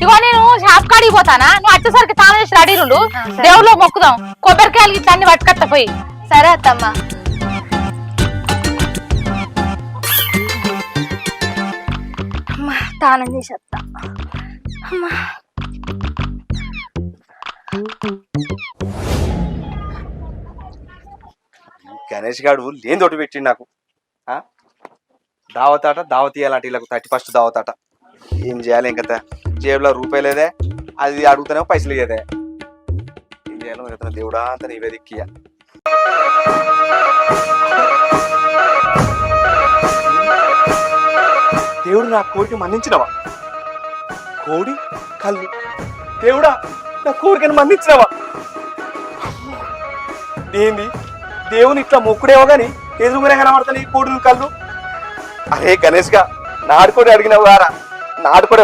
ఇగో నేను షాప్ కాడికి పోతానా, నువ్వు వచ్చేసరికి తాను చేసి రెడీ ఉండు. దేవుళ్ళు మొక్కుదాం, కొబ్బరికాయలు ఇట్లా అన్ని పట్టుకత్త పోయి. సరే అత్తమ్మ. తానం చేసి వస్తా. గణేష్ గాడు లేని తోటి పెట్టిండు నాకు. దావతాట దావతీయాలంటే వీళ్ళకు 31st దావతాట. ఏం చేయాలి ఇంకా జేబులో రూపాయి లేదే, అది అడుగుతానే పైసలు లేదే. ఏం చేయాలో దేవుడా అంత నీవే దిక్కియా. దేవుడు నా కోరిక మన్నించినవా? కోడి కళ్ళు దేవుడా నా కోరికను మన్నించినవా? ఏంది దేవుని ఇట్లా మొక్కుడేవో గాని ఎదురుగానే కనబడతాను ఈ కోడులు కళ్ళు. అరే గణేష్ గా నాడుకోడి అడిగినవు గారా, నాడుకోడి